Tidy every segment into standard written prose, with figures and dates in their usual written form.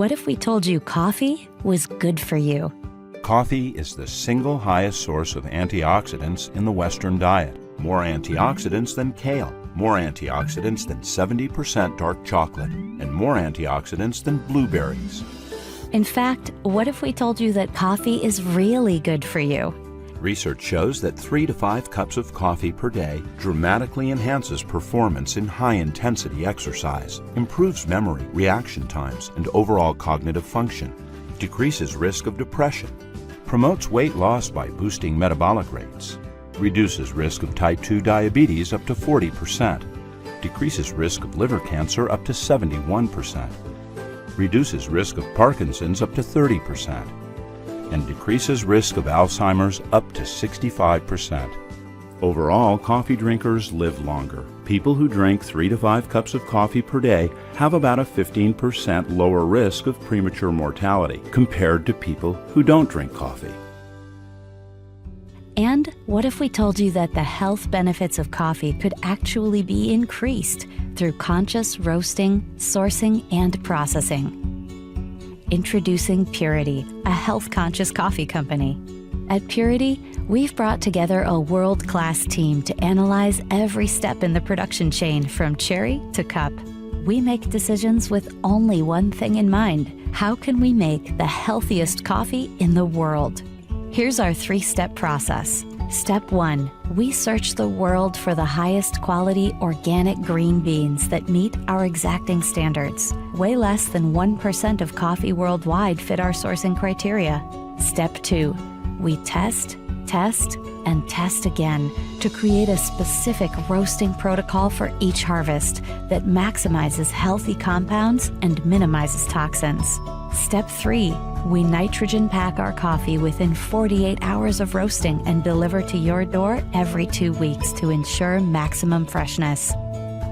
what if we told you coffee was good for you? Coffee is the single highest source of antioxidants in the Western diet. More antioxidants than kale, more antioxidants than 70% dark chocolate, and more antioxidants than blueberries. In fact, what if we told you that coffee is really good for you? Research shows that 3 to 5 cups of coffee per day dramatically enhances performance in high-intensity exercise, improves memory, reaction times, and overall cognitive function, decreases risk of depression, promotes weight loss by boosting metabolic rates, reduces risk of type 2 diabetes up to 40%, decreases risk of liver cancer up to 71%, reduces risk of Parkinson's up to 30%, and decreases risk of Alzheimer's up to 65%. Overall, coffee drinkers live longer. People who drink 3 to 5 cups of coffee per day have about a 15% lower risk of premature mortality compared to people who don't drink coffee. And what if we told you that the health benefits of coffee could actually be increased through conscious roasting, sourcing, and processing? Introducing Purity, a health-conscious coffee company. At Purity, we've brought together a world-class team to analyze every step in the production chain from cherry to cup. We make decisions with only one thing in mind: how can we make the healthiest coffee in the world? Here's our 3-step process. Step 1, we search the world for the highest quality organic green beans that meet our exacting standards. Way less than 1% of coffee worldwide fit our sourcing criteria. Step 2, we test, and test again to create a specific roasting protocol for each harvest that maximizes healthy compounds and minimizes toxins. Step 3, we nitrogen pack our coffee within 48 hours of roasting and deliver to your door every 2 weeks to ensure maximum freshness.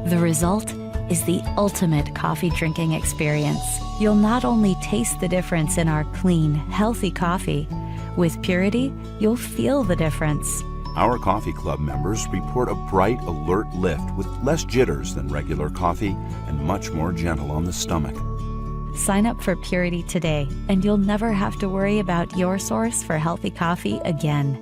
The result is the ultimate coffee drinking experience. You'll not only taste the difference in our clean, healthy coffee, with Purity, you'll feel the difference. Our coffee club members report a bright, alert lift with less jitters than regular coffee and much more gentle on the stomach. Sign up for Purity today, and you'll never have to worry about your source for healthy coffee again.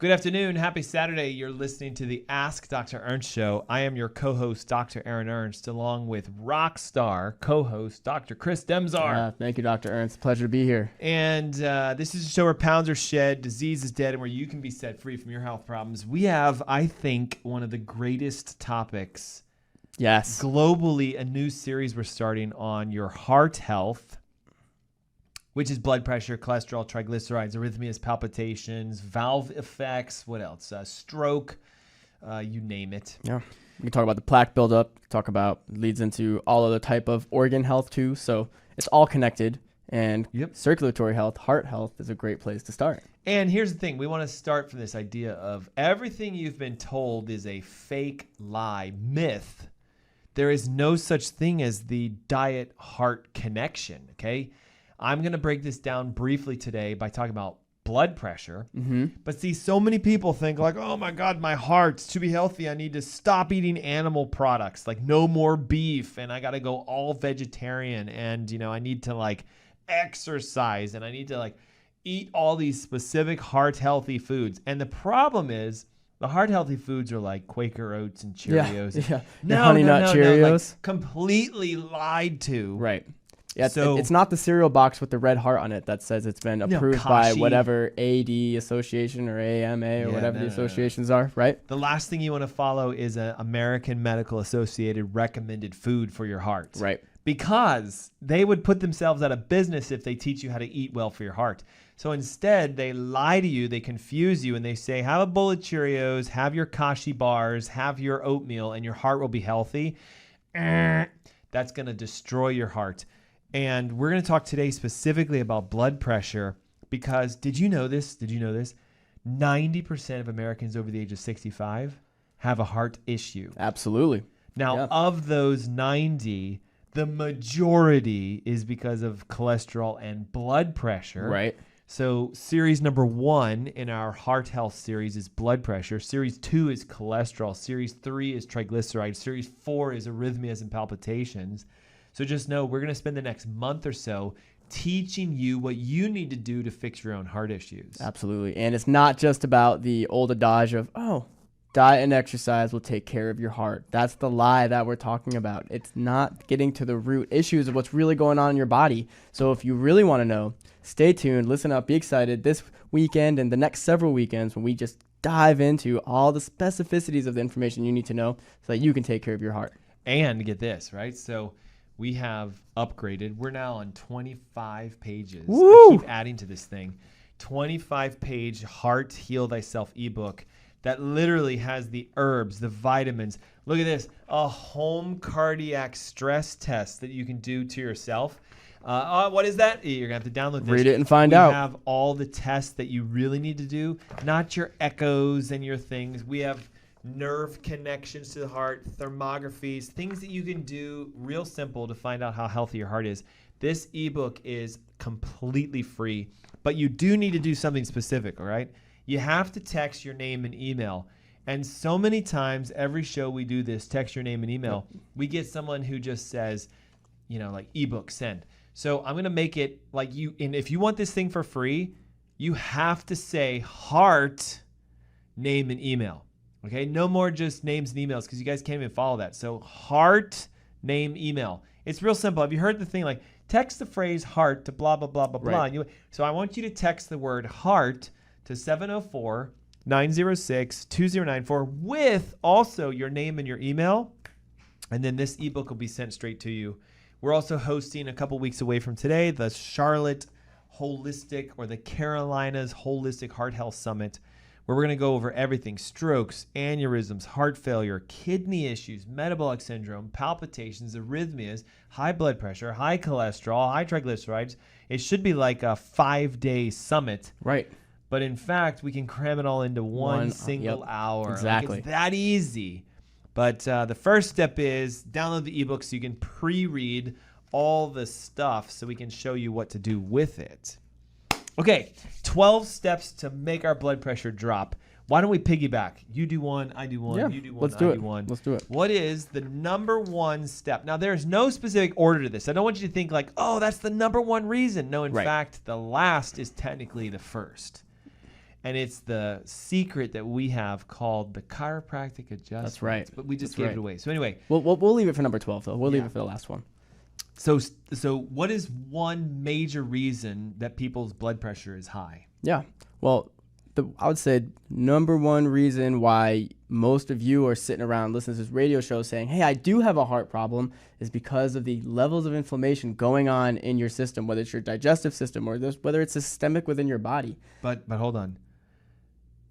Good afternoon. Happy Saturday. You're listening to the Ask Dr. Ernst Show. I am your co-host, Dr. Aaron Ernst, along with rock star co-host, Dr. Chris Demczar. Thank you, Dr. Ernst. Pleasure to be here. And this is a show where pounds are shed, disease is dead, and where you can be set free from your health problems. We have, I think, one of the greatest topics. Yes. Globally, a new series we're starting on your heart health, which is blood pressure, cholesterol, triglycerides, arrhythmias, palpitations, valve effects, what else? Stroke, you name it. Yeah. We can talk about the plaque buildup, talk about leads into all other type of organ health too. So it's all connected, and circulatory health, heart health is a great place to start. And here's the thing. We want to start from this idea of everything you've been told is a fake lie, myth. There is no such thing as the diet-heart connection, okay? I'm going to break this down briefly today by talking about blood pressure. But see, so many people think like, oh my God, my heart, to be healthy, I need to stop eating animal products, like no more beef, and I got to go all vegetarian, and I need to like exercise, and I need to like eat all these specific heart healthy foods. And the problem is the heart healthy foods are like Quaker Oats and Cheerios. Yeah. No, Honey Nut Cheerios. Like completely lied to. Right. Yeah, So- it's not the cereal box with the red heart on it that says it's been approved by Kashi. whatever AD association or AMA or whatever the associations are, right? The last thing you want to follow is an American Medical Associated recommended food for your heart. Right. Because they would put themselves out of business if they teach you how to eat well for your heart. So instead, they lie to you, they confuse you, and they say, have a bowl of Cheerios, have your Kashi bars, have your oatmeal, and your heart will be healthy. That's going to destroy your heart. And we're going to talk today specifically about blood pressure because did you know this? 90% of Americans over the age of 65 have a heart issue. Absolutely. Now, of those 90, the majority is because of cholesterol and blood pressure. Right. So series number 1 in our heart health series is blood pressure. Series 2 is cholesterol. Series 3 is triglycerides. Series 4 is arrhythmias and palpitations. So just know we're going to spend the next month or so teaching you what you need to do to fix your own heart issues. Absolutely. And it's not just about the old adage of, diet and exercise will take care of your heart. That's the lie that we're talking about. It's not getting to the root issues of what's really going on in your body. So if you really want to know, stay tuned, listen up, be excited this weekend and the next several weekends when we just dive into all the specificities of the information you need to know so that you can take care of your heart. And get this, right? So we have upgraded. We're now on 25 pages. Woo! I keep adding to this thing. 25-page Heart Heal Thyself ebook that literally has the herbs, the vitamins. Look at this, a home cardiac stress test that you can do to yourself. What is that? You're going to have to download this. Read it and find out. We have all the tests that you really need to do, not your echoes and your things. We have nerve connections to the heart, thermographies, things that you can do real simple to find out how healthy your heart is. This ebook is completely free, but you do need to do something specific, all right? You have to text your name and email. And so many times, every show we do this, text your name and email, we get someone who just says, like ebook send. So I'm going to make it like you, and if you want this thing for free, you have to say heart, name, and email. Okay, no more just names and emails because you guys can't even follow that. So heart, name, email. It's real simple. Have you heard the thing like text the phrase heart to blah, blah, blah, blah, blah. Right. So I want you to text the word heart to 704-906-2094 with also your name and your email. And then this ebook will be sent straight to you. We're also hosting a couple weeks away from today, the Charlotte Holistic or the Carolinas Holistic Heart Health Summit, where we're going to go over everything: strokes, aneurysms, heart failure, kidney issues, metabolic syndrome, palpitations, arrhythmias, high blood pressure, high cholesterol, high triglycerides. It should be like a 5-day summit. Right. But in fact, we can cram it all into one single hour. Exactly. Like, it's that easy. But the first step is download the ebook so you can pre-read all the stuff so we can show you what to do with it. Okay, 12 steps to make our blood pressure drop. Why don't we piggyback? You do one, I do one, you do one, I do one. Let's do it. What is the number one step? Now, there's no specific order to this. I don't want you to think like, oh, that's the number one reason. No, in fact, the last is technically the first. And it's the secret that we have called the chiropractic adjustment. That's right. But we just gave it away. So anyway. We'll leave it for number 12, though. We'll leave it for the last one. So what is one major reason that people's blood pressure is high? Yeah. Well, I would say number one reason why most of you are sitting around listening to this radio show saying, hey, I do have a heart problem, is because of the levels of inflammation going on in your system, whether it's your digestive system or whether it's systemic within your body. But hold on.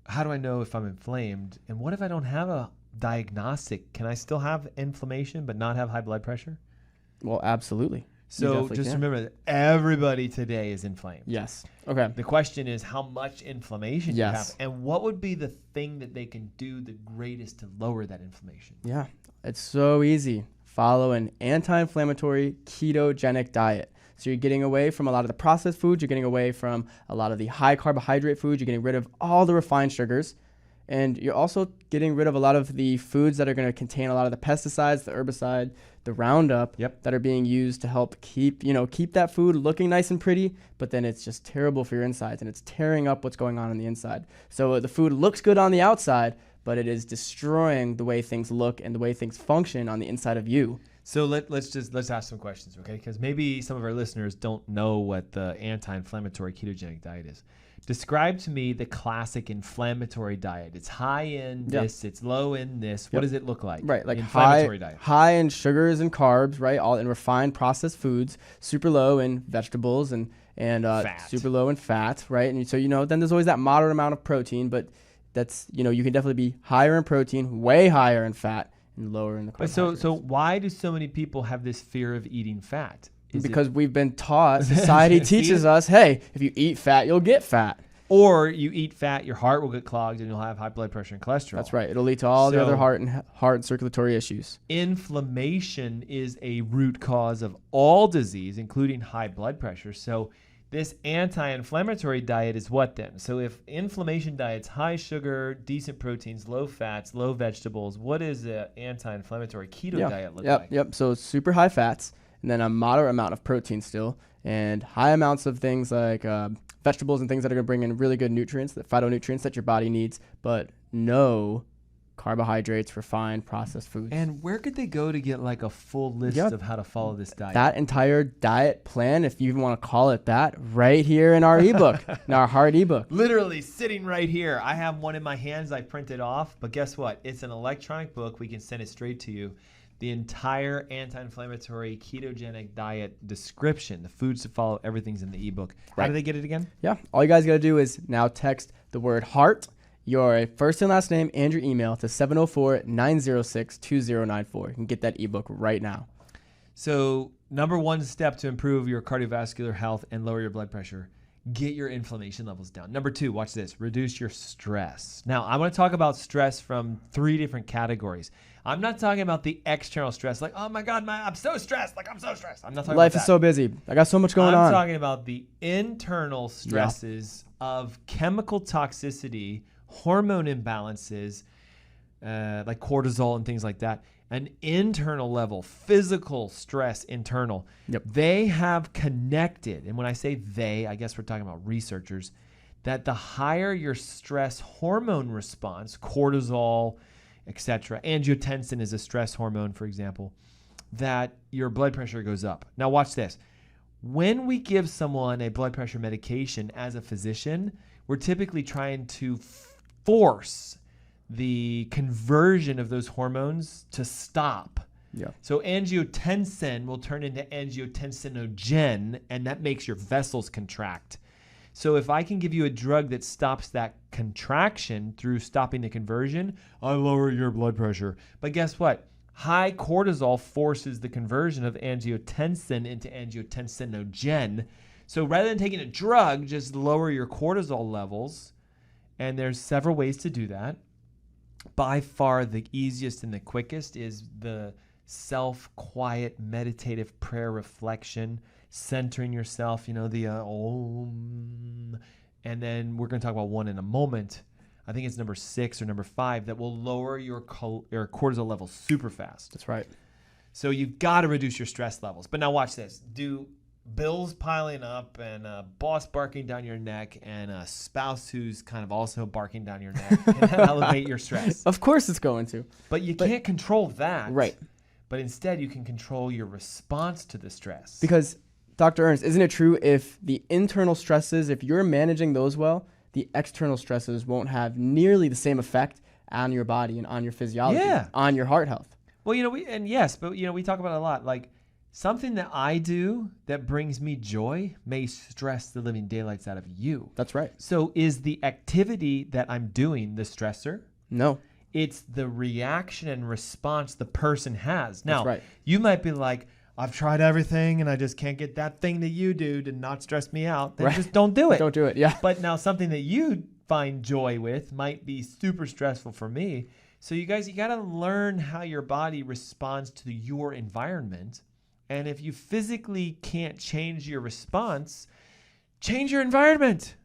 how do I know if I'm inflamed? And what if I don't have a diagnostic? Can I still have inflammation but not have high blood pressure? Well, absolutely. So just remember that everybody today is inflamed. Yes. Okay. The question is how much inflammation you have, Yes. and what would be the thing that they can do the greatest to lower that inflammation? Yeah. It's so easy. Follow an anti-inflammatory ketogenic diet. So you're getting away from a lot of the processed foods. You're getting away from a lot of the high carbohydrate foods. You're getting rid of all the refined sugars. And you're also getting rid of a lot of the foods that are going to contain a lot of the pesticides, the herbicide, the Roundup that are being used to help keep that food looking nice and pretty, but then it's just terrible for your insides and it's tearing up what's going on the inside. So the food looks good on the outside, but it is destroying the way things look and the way things function on the inside of you. So let's ask some questions, okay? Because maybe some of our listeners don't know what the anti-inflammatory ketogenic diet is. Describe to me the classic inflammatory diet. It's high in this, it's low in this. What does it look like? Right, like inflammatory diet. High in sugars and carbs, right? All in refined processed foods, super low in vegetables and super low in fat, right? And so then there's always that moderate amount of protein, but that's you can definitely be higher in protein, way higher in fat, and lower in the carbohydrates. So why do so many people have this fear of eating fat? Because we've been taught, society teaches us, hey, if you eat fat, you'll get fat. Or you eat fat, your heart will get clogged and you'll have high blood pressure and cholesterol. That's right. It'll lead to all the other heart and circulatory issues. Inflammation is a root cause of all disease, including high blood pressure. So this anti-inflammatory diet is what then? So if inflammation diet's high sugar, decent proteins, low fats, low vegetables, what does the anti-inflammatory keto diet look like? Yep. So it's super high fats and then a moderate amount of protein still and high amounts of things like vegetables and things that are going to bring in really good nutrients, the phytonutrients that your body needs, but no carbohydrates, refined, processed foods. And where could they go to get like a full list of how to follow this diet? That entire diet plan, if you even want to call it that, right here in our ebook, in our Heart ebook. Literally sitting right here. I have one in my hands I printed off, but guess what? It's an electronic book. We can send it straight to you. The entire anti-inflammatory ketogenic diet description, the foods to follow, everything's in the ebook. How do they get it again? Yeah. All you guys got to do is now text the word HEART, your first and last name, and your email to 704-906-2094. You can get that ebook right now. So number one step to improve your cardiovascular health and lower your blood pressure, get your inflammation levels down. Number two, watch this, reduce your stress. Now, I want to talk about stress from 3 different categories. I'm not talking about the external stress, like, oh my God, I'm so stressed. I'm so stressed. I'm not talking Life about that. is so busy. I got so much going on. I'm talking about the internal stresses of chemical toxicity, hormone imbalances, like cortisol and things like that. An internal level, physical stress internal. They have connected, and when I say they, I guess we're talking about researchers, that the higher your stress hormone response, cortisol, etc., angiotensin is a stress hormone, for example, that your blood pressure goes up. Now watch this. When we give someone a blood pressure medication as a physician, we're typically trying to force the conversion of those hormones to stop. So angiotensin will turn into angiotensinogen, and that makes your vessels contract. So if I can give you a drug that stops that contraction through stopping the conversion, I lower your blood pressure. But guess what? High cortisol forces the conversion of angiotensin into angiotensinogen. So rather than taking a drug, just lower your cortisol levels. And there's several ways to do that. By far the easiest and the quickest is the self-quiet meditative prayer reflection, centering yourself, the Om. And then we're going to talk about one in a moment. I think it's number 6 or number 5 that will lower your cortisol levels super fast. That's right. So you've got to reduce your stress levels. But now watch this. Do bills piling up and a boss barking down your neck and a spouse who's kind of also barking down your neck can that elevate your stress? Of course it's going to. But you can't control that. Right. But instead you can control your response to the stress. Because, Dr. Ernst, isn't it true if the internal stresses, if you're managing those well, the external stresses won't have nearly the same effect on your body and on your physiology, on your heart health? Well, we talk about it a lot. Like, Something that I do that brings me joy may stress the living daylights out of you. That's right. So is the activity that I'm doing the stressor? No. It's the reaction and response the person has. Now, right. you might be like, I've tried everything and I just can't get that thing that you do to not stress me out. Then Right. just don't do it. Don't do it. Yeah. But now something that you find joy with might be super stressful for me. So you guys, you got to learn how your body responds to your environment. And if you physically can't change your response, change your environment.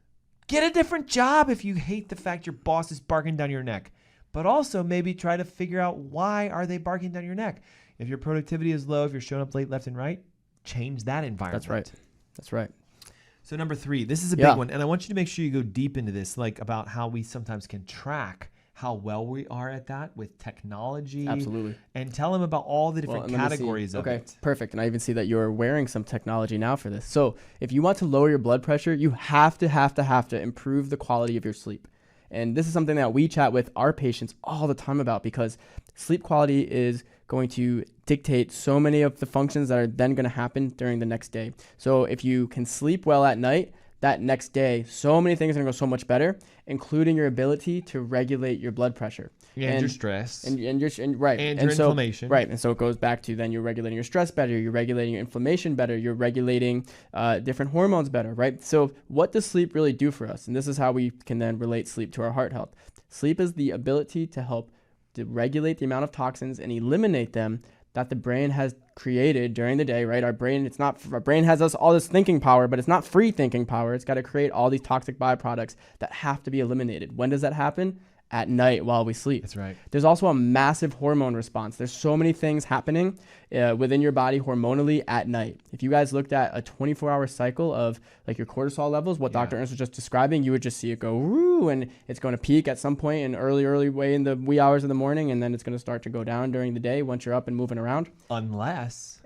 Get a different job if you hate the fact your boss is barking down your neck. But also maybe try to figure out, why are they barking down your neck? If your productivity is low, if you're showing up late left and right, change that environment. That's right. That's right. So number 3, this is a big one. And I want you to make sure you go deep into this, like about how we sometimes can track how well we are at that with technology. Absolutely. And tell them about all the different categories of it. Okay, perfect. And I even see that you're wearing some technology now for this. So if you want to lower your blood pressure, you have to improve the quality of your sleep. And this is something that we chat with our patients all the time about, because sleep quality is going to dictate so many of the functions that are then going to happen during the next day. So if you can sleep well at night, that next day, so many things are going to go so much better, including your ability to regulate your blood pressure. And your stress. And your inflammation. Right. And so it goes back to then you're regulating your stress better, you're regulating your inflammation better, you're regulating different hormones better, right? So what does sleep really do for us? And this is how we can then relate sleep to our heart health. Sleep is the ability to help to regulate the amount of toxins and eliminate them that the brain has created during the day, right? Our brain has us all this thinking power, but it's not free thinking power. It's got to create all these toxic byproducts that have to be eliminated. When does that happen? At night while we sleep. That's right. There's also a massive hormone response. There's so many things happening within your body hormonally at night. If you guys looked at a 24-hour cycle of like your cortisol levels, what Dr. Ernst was just describing, you would just see it go woo, and it's going to peak at some point in early way in the wee hours of the morning, and then it's going to start to go down during the day once you're up and moving around. Unless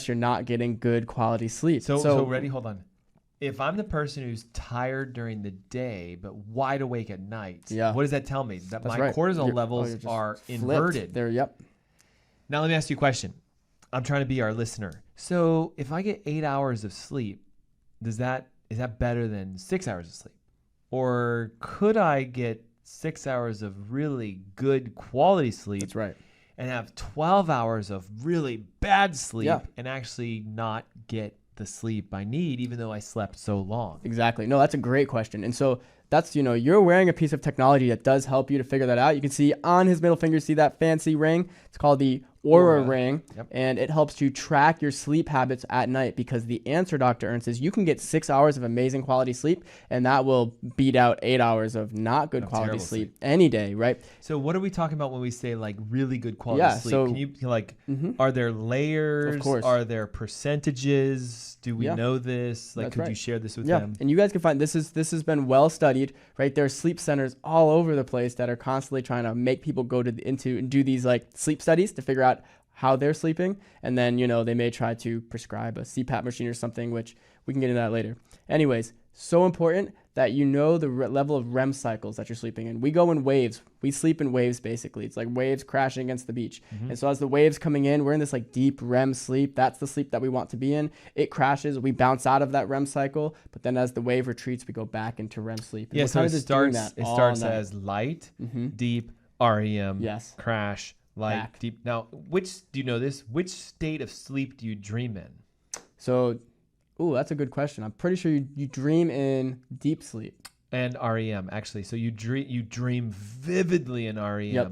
you're not getting good quality sleep. So ready? Hold on. If I'm the person who's tired during the day but wide awake at night, what does that tell me? That my cortisol levels are inverted. Yep. Now let me ask you a question. I'm trying to be our listener. So if I get 8 hours of sleep, is that better than 6 hours of sleep? Or could I get 6 hours of really good quality sleep? That's right. And have 12 hours of really bad sleep and actually not get the sleep I need, even though I slept so long? Exactly. No, that's a great question. And so that's, you're wearing a piece of technology that does help you to figure that out. You can see on his middle finger, see that fancy ring? It's called the Aura ring, and it helps to track your sleep habits at night, because the answer, Dr. Ernst, is you can get 6 hours of amazing quality sleep, and that will beat out 8 hours of not good quality sleep any day, right? So what are we talking about when we say like really good quality sleep? So, can you are there layers? Of course. Are there percentages? Do we know this? Like, could you share this with them? And you guys can find this has been well studied, right? There are sleep centers all over the place that are constantly trying to make people go into and do these like sleep studies to figure out how they're sleeping, and then they may try to prescribe a CPAP machine or something, which we can get into that later. Anyways, so important that the level of REM cycles that you're sleeping in. We go in waves. We sleep in waves, basically. It's like waves crashing against the beach. And so as the waves coming in, we're in this like deep REM sleep. That's the sleep that we want to be in. It crashes. We bounce out of that REM cycle, but then as the wave retreats, we go back into REM sleep. And so it starts as light, deep, REM, crash, light, deep. Now, do you know this? Which state of sleep do you dream in? So, that's a good question. I'm pretty sure you dream in deep sleep. And REM, actually. So you dream vividly in REM. Yep.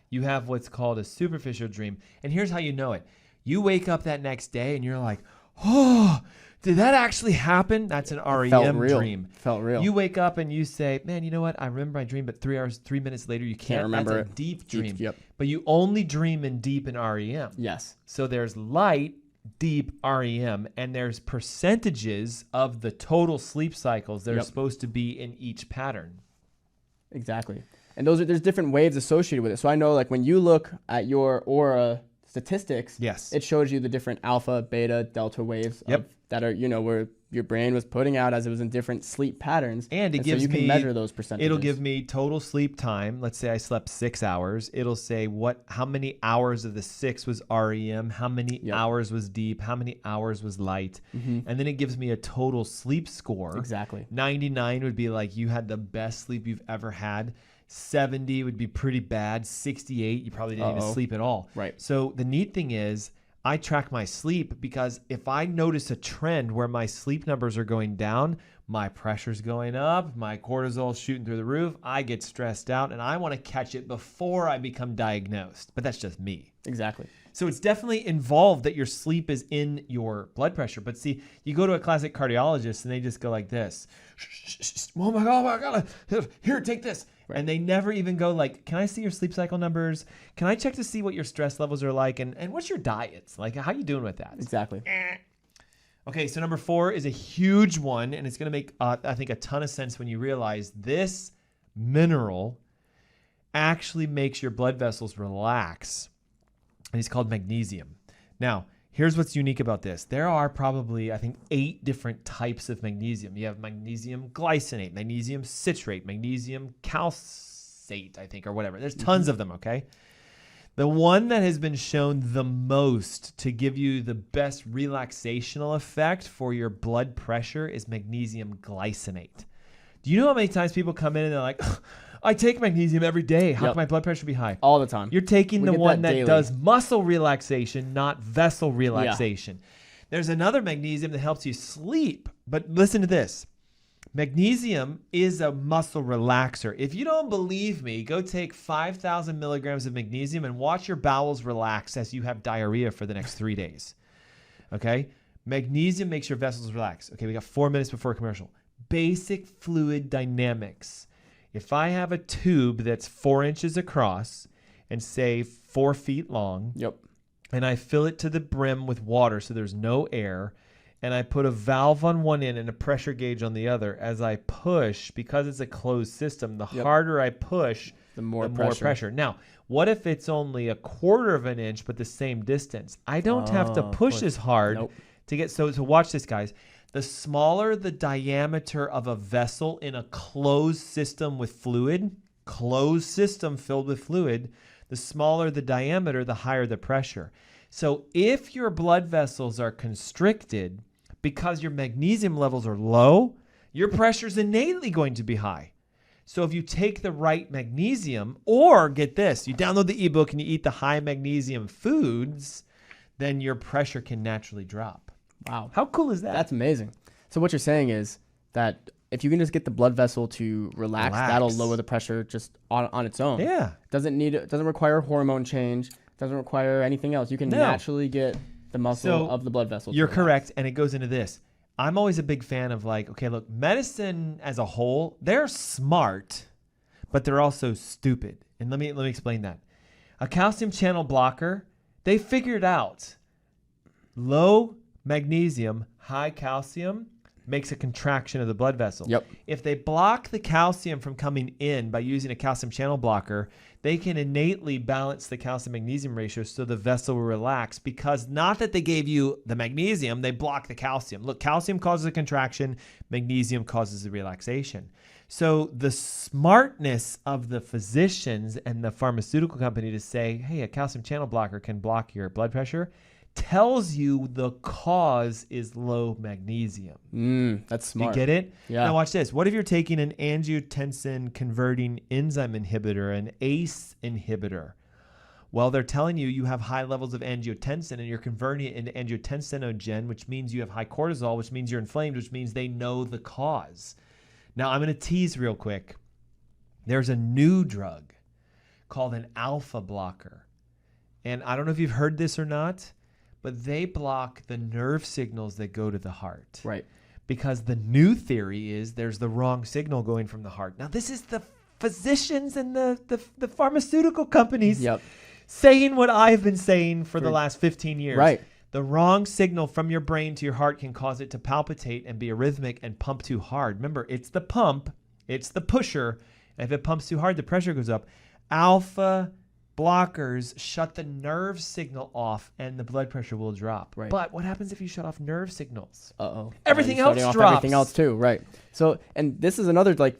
You have what's called a superficial dream. And here's how you know it. You wake up that next day and you're like, oh, did that actually happen? That's an REM dream. Felt real. You wake up and you say, man, you know what? I remember my dream, but 3 minutes later, you can't remember. That's a deep dream. But you only dream in deep in REM. Yes. So there's light, deep, REM, and there's percentages of the total sleep cycles that are supposed to be in each pattern. Exactly. And there's different waves associated with it. So I know like when you look at your Aura statistics, it shows you the different alpha, beta, delta waves that are, where your brain was putting out as it was in different sleep patterns. And it so gives you can me, measure those percentages. It'll give me total sleep time. Let's say I slept 6 hours. It'll say how many hours of the 6 was REM, how many hours was deep, how many hours was light. And then it gives me a total sleep score. Exactly. 99 would be like you had the best sleep you've ever had. 70 would be pretty bad. 68, you probably didn't even sleep at all. Right. So the neat thing is, I track my sleep because if I notice a trend where my sleep numbers are going down, my pressure's going up, my cortisol's shooting through the roof, I get stressed out, and I want to catch it before I become diagnosed. But that's just me. Exactly. So it's definitely involved that your sleep is in your blood pressure. But see, you go to a classic cardiologist and they just go like this. Oh my God, here, take this. Right. And they never even go like, can I see your sleep cycle numbers? Can I check to see what your stress levels are like? And what's your diets? Like, how you doing with that? Exactly. Okay, so number 4 is a huge one. And it's going to make, I think, a ton of sense when you realize this mineral actually makes your blood vessels relax. And it's called magnesium. Now, here's what's unique about this. There are probably, I think, 8 different types of magnesium. You have magnesium glycinate, magnesium citrate, magnesium calcate, I think, or whatever. There's tons of them, okay? The one that has been shown the most to give you the best relaxational effect for your blood pressure is magnesium glycinate. Do you know how many times people come in and they're like, I take magnesium every day. How can my blood pressure be high? All the time. You're taking the one that daily. does muscle relaxation, not vessel relaxation. There's another magnesium that helps you sleep. But listen to this. Magnesium is a muscle relaxer. If you don't believe me, go take 5,000 milligrams of magnesium and watch your bowels relax as you have diarrhea for the next 3 days. Okay? Magnesium makes your vessels relax. Okay, we got 4 minutes before commercial. Basic fluid dynamics. If I have a tube that's 4 inches across and say 4 feet long, and I fill it to the brim with water so there's no air, and I put a valve on one end and a pressure gauge on the other, as I push, because it's a closed system, the harder I push, the more pressure. Now, what if it's only 1/4 of an inch but the same distance? I don't have to push as hard to get, so watch this, guys. The smaller the diameter of a vessel in a closed system with fluid, closed system filled with fluid, the smaller the diameter, the higher the pressure. So if your blood vessels are constricted because your magnesium levels are low, your pressure is innately going to be high. So if you take the right magnesium, or get this, you download the ebook and you eat the high magnesium foods, then your pressure can naturally drop. Wow. How cool is that? That's amazing. So what you're saying is that if you can just get the blood vessel to relax. That'll lower the pressure just on its own. Yeah. Doesn't require hormone change. Doesn't require anything else. You can naturally get the muscle of the blood vessel. You're correct. And it goes into this. I'm always a big fan of like, okay, look, medicine as a whole, they're smart, but they're also stupid. And let me explain that. A calcium channel blocker, they figured out low magnesium, high calcium makes a contraction of the blood vessel. If they block the calcium from coming in by using a calcium channel blocker, they can innately balance the calcium magnesium ratio so the vessel will relax, because not that they gave you the magnesium, they block the calcium. Look, calcium causes a contraction, magnesium causes a relaxation. So the smartness of the physicians and the pharmaceutical company to say, hey, a calcium channel blocker can block your blood pressure, tells you the cause is low magnesium. That's smart. You get it? Yeah. Now watch this. What if you're taking an angiotensin converting enzyme inhibitor, an ACE inhibitor? Well, they're telling you have high levels of angiotensin and you're converting it into angiotensinogen, which means you have high cortisol, which means you're inflamed, which means they know the cause. Now I'm going to tease real quick. There's a new drug called an alpha blocker. And I don't know if you've heard this or not, but they block the nerve signals that go to the heart. Right. Because the new theory is there's the wrong signal going from the heart. Now, this is the physicians and the pharmaceutical companies saying what I've been saying for the last 15 years. Right. The wrong signal from your brain to your heart can cause it to palpitate and be arrhythmic and pump too hard. Remember, it's the pump, it's the pusher. And if it pumps too hard, the pressure goes up. Alpha blockers shut the nerve signal off and the blood pressure will drop. Right. But what happens if you shut off nerve signals? Uh-oh. Everything Shutting else off drops. Everything else too, right. So, and this is another, like,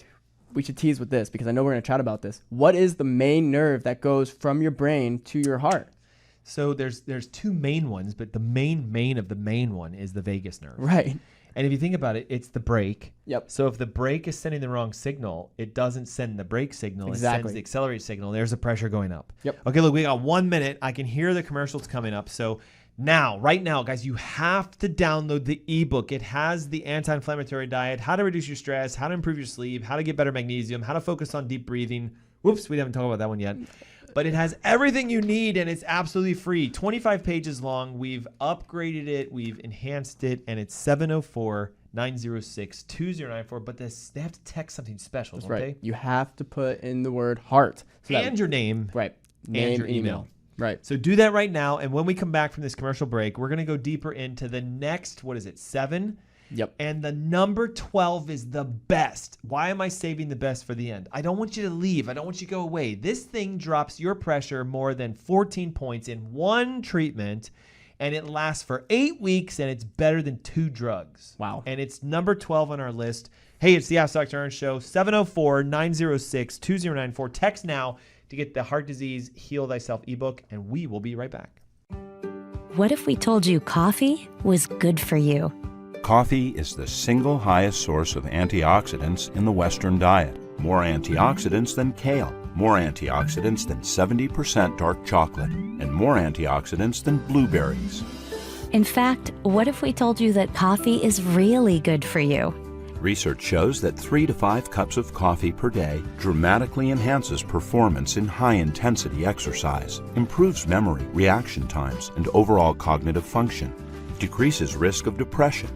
we should tease with this because I know we're going to chat about this. What is the main nerve that goes from your brain to your heart? So there's two main ones, but the main of the main one is the vagus nerve. Right. And if you think about it, it's the brake. Yep. So if the brake is sending the wrong signal, it doesn't send the brake signal. Exactly. It sends the accelerate signal. There's the pressure going up. Yep. Okay, look, we got 1 minute. I can hear the commercials coming up. So now, right now, guys, you have to download the ebook. It has the anti-inflammatory diet, how to reduce your stress, how to improve your sleep, how to get better magnesium, how to focus on deep breathing. Whoops, we haven't talked about that one yet. But it has everything you need, and it's absolutely free. 25 pages long. We've upgraded it. We've enhanced it, and it's 704-906-2094. But they have to text something special, That's don't right. they? You have to put in the word heart. So And your name. right. and Name, your email. Right. So do that right now, and when we come back from this commercial break, we're going to go deeper into the next, 7? Yep. And the number 12 is the best. Why am I saving the best for the end? I don't want you to leave. I don't want you to go away. This thing drops your pressure more than 14 points in one treatment, and it lasts for 8 weeks, and it's better than 2 drugs. Wow. And it's number 12 on our list. Hey, it's the Ask Dr. Ernst Show, 704-906-2094. Text now to get the Heart Disease Heal Thyself ebook, and we will be right back. What if we told you coffee was good for you? Coffee is the single highest source of antioxidants in the Western diet. More antioxidants than kale, more antioxidants than 70% dark chocolate, and more antioxidants than blueberries. In fact, what if we told you that coffee is really good for you? Research shows that 3 to 5 cups of coffee per day dramatically enhances performance in high-intensity exercise, improves memory, reaction times, and overall cognitive function, decreases risk of depression,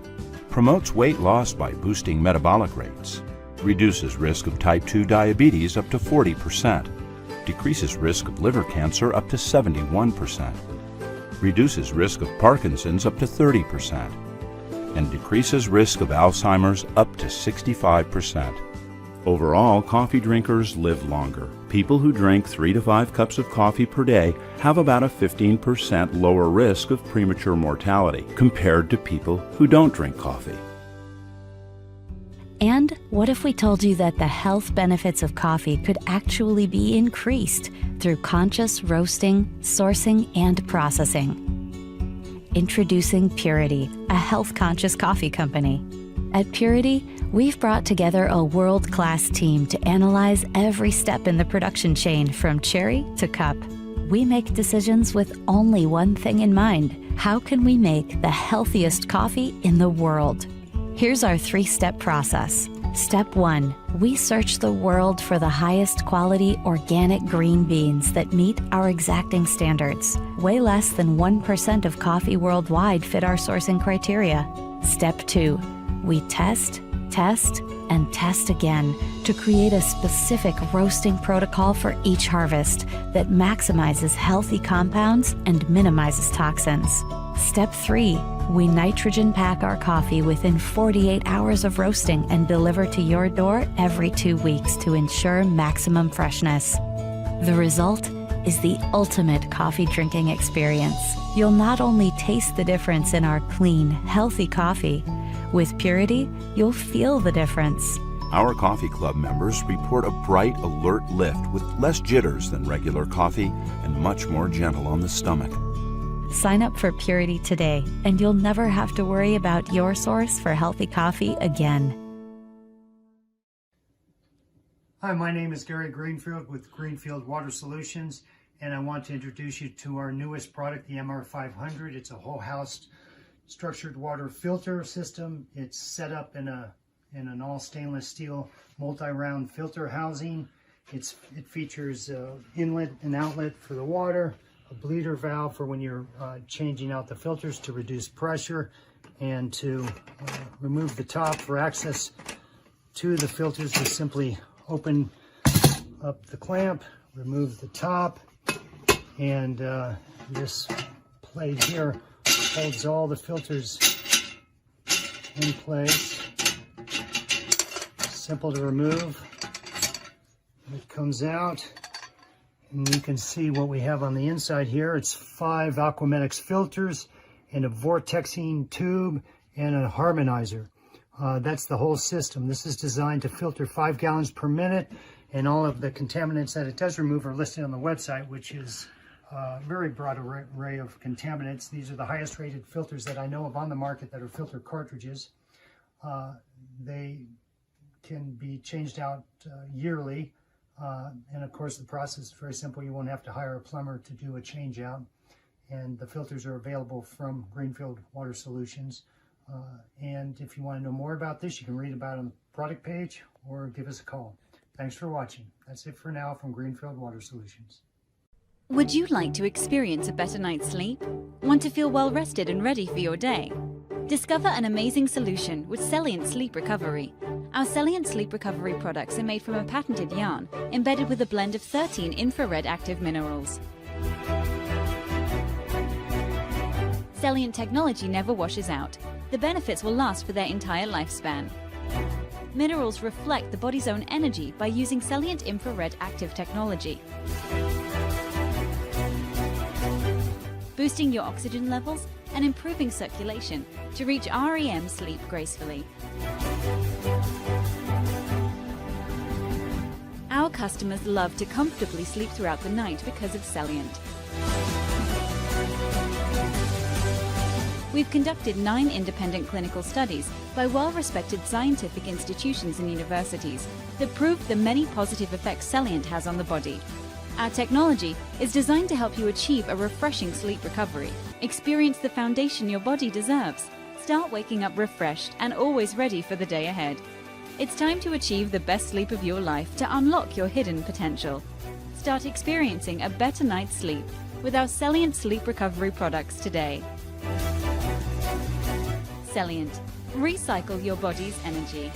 promotes weight loss by boosting metabolic rates, reduces risk of type 2 diabetes up to 40%, decreases risk of liver cancer up to 71%, reduces risk of Parkinson's up to 30%, and decreases risk of Alzheimer's up to 65%. Overall, coffee drinkers live longer. People who drink 3 to 5 cups of coffee per day have about a 15% lower risk of premature mortality compared to people who don't drink coffee. And what if we told you that the health benefits of coffee could actually be increased through conscious roasting, sourcing, and processing? Introducing Purity, a health-conscious coffee company. At Purity, we've brought together a world-class team to analyze every step in the production chain from cherry to cup. We make decisions with only one thing in mind: how can we make the healthiest coffee in the world? Here's our 3-step process. Step 1, we search the world for the highest quality organic green beans that meet our exacting standards. Way less than 1% of coffee worldwide fit our sourcing criteria. Step 2, we test, and test again to create a specific roasting protocol for each harvest that maximizes healthy compounds and minimizes toxins. Step 3, we nitrogen pack our coffee within 48 hours of roasting and deliver to your door every 2 weeks to ensure maximum freshness. The result is the ultimate coffee drinking experience. You'll not only taste the difference in our clean, healthy coffee, with Purity, you'll feel the difference. Our coffee club members report a bright, alert lift with less jitters than regular coffee and much more gentle on the stomach. Sign up for Purity today, and you'll never have to worry about your source for healthy coffee again. Hi, my name is Gary Greenfield with Greenfield Water Solutions, and I want to introduce you to our newest product, the MR500. It's a whole house structured water filter system. It's set up in an all stainless steel multi-round filter housing. It features inlet and outlet for the water, a bleeder valve for when you're changing out the filters to reduce pressure, and to remove the top for access to the filters. Just simply open up the clamp, remove the top, and this plate here holds all the filters in place. Simple to remove. It comes out, And you can see what we have on the inside here. It's 5 Aquamedics filters and a vortexing tube and a harmonizer. That's the whole system. This is designed to filter 5 gallons per minute, and all of the contaminants that it does remove are listed on the website, which is a very broad array of contaminants. These are the highest rated filters that I know of on the market that are filter cartridges. They can be changed out yearly. And of course, the process is very simple. You won't have to hire a plumber to do a change out. And the filters are available from Greenfield Water Solutions. And if you want to know more about this, you can read about it on the product page or give us a call. Thanks for watching. That's it for now from Greenfield Water Solutions. Would you like to experience a better night's sleep? Want to feel well rested and ready for your day? Discover an amazing solution with Celient Sleep Recovery. Our Celient Sleep Recovery products are made from a patented yarn embedded with a blend of 13 infrared active minerals. Celient technology never washes out. The benefits will last for their entire lifespan. Minerals reflect the body's own energy by using Celient infrared active technology, boosting your oxygen levels and improving circulation to reach REM sleep gracefully. Our customers love to comfortably sleep throughout the night because of Celient. We've conducted 9 independent clinical studies by well-respected scientific institutions and universities that prove the many positive effects Celient has on the body. Our technology is designed to help you achieve a refreshing sleep recovery. Experience the foundation your body deserves. Start waking up refreshed and always ready for the day ahead. It's time to achieve the best sleep of your life to unlock your hidden potential. Start experiencing a better night's sleep with our Celient Sleep Recovery products today. Celient. Recycle your body's energy.